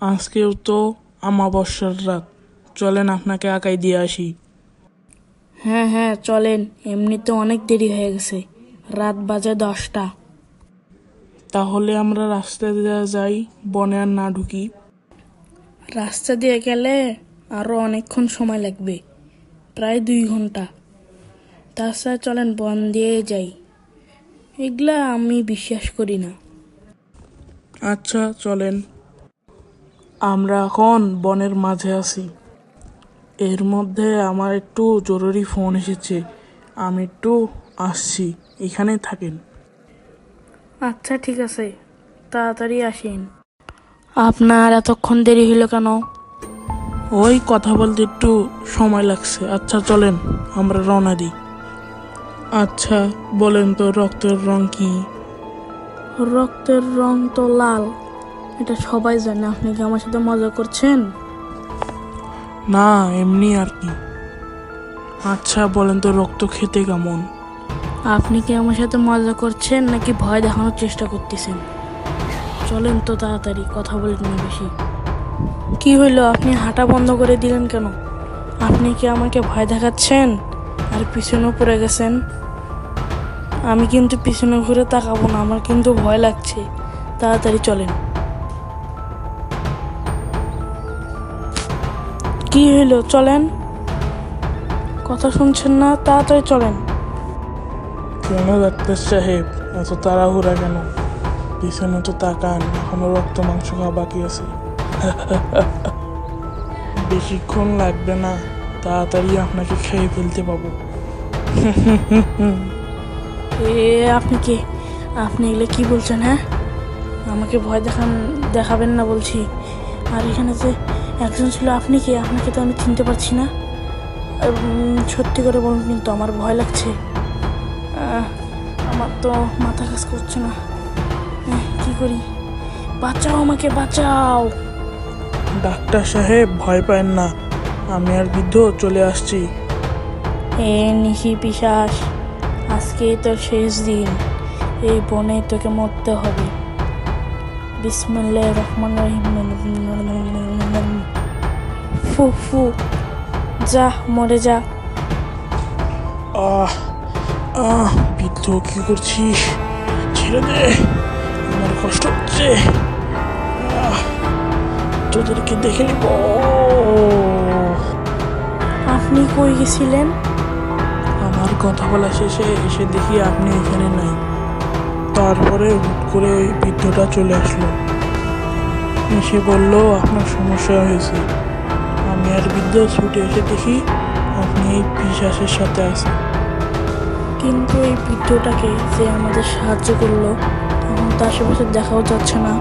আজকেও তো আমাবস্যার রাত, চলেন আপনাকে আঁকাই দিয়ে আসি। হ্যাঁ হ্যাঁ চলেন, এমনিতে অনেক দেরি হয়ে গেছে, রাত বাজে 10টা। তাহলে আমরা রাস্তা দিয়ে যাই, বনে আর না ঢুকি। রাস্তা দিয়ে গেলে আরো অনেকক্ষণ সময় লাগবে, প্রায় 2 ঘন্টা। তাছাড়া চলেন বন দিয়ে যাই, এগুলা আমি বিশ্বাস করি না। আচ্ছা চলেন। আমরা এখন বনের মাঝে আছি। এর মধ্যে আমার একটু জরুরি ফোন এসেছে, আমি একটু আসছি, এখানেই থাকেন। আচ্ছা ঠিক আছে, তাড়াতাড়ি আসেন। আপনার এতক্ষণ দেরি হইল কেন? ওই কথা বলতে একটু সময় লাগছে। আচ্ছা চলেন, আমরা রওনা দিই। আচ্ছা বলেন তো, রক্তের রং কি? রক্তের রং তো লাল, এটা সবাই জানে। আপনি কি আমার সাথে মজা করছেন? না, এমনি আর কি। আচ্ছা বলেন তো, রক্ত খেতে কেমন? আপনি কি আমার সাথে মজা করছেন নাকি ভয় দেখানোর চেষ্টা করতেছেন? চলেন তো তাড়াতাড়ি, কথা বলেন না বেশি। কি হইলো, আপনি হাঁটা বন্ধ করে দিলেন কেন? আপনি কি আমাকে ভয় দেখাচ্ছেন আর পিছনে পড়ে গেছেন? আমি কিন্তু পিছনে ঘুরে তাকাবো না, আমার কিন্তু ভয় লাগছে। তাড়াতাড়ি চলেন। কি হইলো, চলেন। কথা শুনছেন না? তাড়াতাড়ি চলেন। কেন ডাক্তার সাহেব, এত তাড়াহুড়া কেন? পিছনে তো তাকান, এখনো রক্ত মাংস খাওয়া বাকি আছে। বেশিক্ষণ লাগবে না, তাড়াতাড়ি আপনাকে খেয়ে ফেলতে পাবো। আপনি কি, আপনি এগুলো কি বলছেন? হ্যাঁ, আমাকে ভয় দেখাবেন না বলছি। আর এখানে যে একজন ছিল, আপনি কি? আপনাকে তো আমি চিনতে পারছি না। সত্যি করে বলুন, কিন্তু আমার ভয় লাগছে। আমার তো মাথা কাজ করছে না। কি করি? বাঁচাও, আমাকে বাঁচাও। ডাক্তার সাহেব ভয় পায়েন না, আমি আর বৃদ্ধ চলে আসছি। নিশি পিশাচ, আজকেই তো শেষ দিন, এই বনে তোকে মরতে হবে। বিসমিল্লাহির রহমানির রহিম। ফু ফু, যা মরে যা। আহ আহ বৃদ্ধ, কি করছিস? ছেড়ে দে, আমার কষ্ট হচ্ছে। আহ, তোদেরকে দেখে নিব। আপনি কই গেছিলেন? আমার কথা বলা শেষে এসে দেখি আপনি এখানে নাই। তারপরে হুট করে ওই বৃদ্ধটা চলে আসলো, এসে বলল আপনার সমস্যা হয়েছে। আমি আর বৃদ্ধ ছুটে এসে দেখি আপনি এই পিশাচের সাথে আছেন। কিন্তু এই বৃদ্ধটাকে যে আমাদের সাহায্য করলো, তখন তো আশেপাশে দেখাও যাচ্ছে না।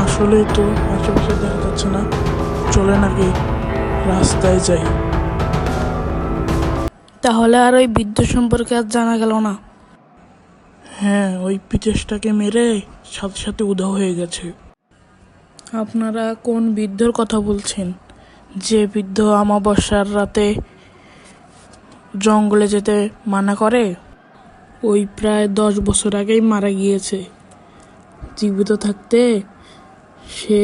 আসলেই তো আশেপাশে দেখা যাচ্ছে না, চলেন আগে রাস্তায় যাই। তাহলে আর ওই বৃদ্ধ সম্পর্কে আর জানা গেল না। হ্যাঁ, ওই পিচেসটাকে মেরে সাথে সাথে উধাও হয়ে গেছে। আপনারা কোন বৃদ্ধর কথা বলছেন? যে বৃদ্ধ আমাবস্যার রাতে জঙ্গলে যেতে মানা করে? ওই প্রায় 10 বছর আগেই মারা গিয়েছে। জীবিত থাকতে সে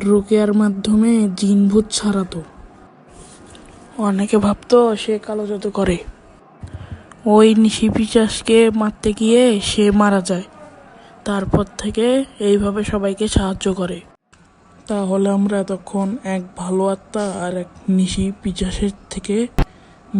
রুকিয়ার মাধ্যমে জিন ভূত ছাড়াতো। অনেকে ভাবতো সে কালো জাদু করে। ওই নিশি পিশাচকে মারতে গিয়ে সে মারা যায়। তারপর থেকে এইভাবে সবাইকে সাহায্য করে। তাহলে আমরা এতক্ষণ এক ভালো আত্মা আর এক নিশি পিশাচের থেকে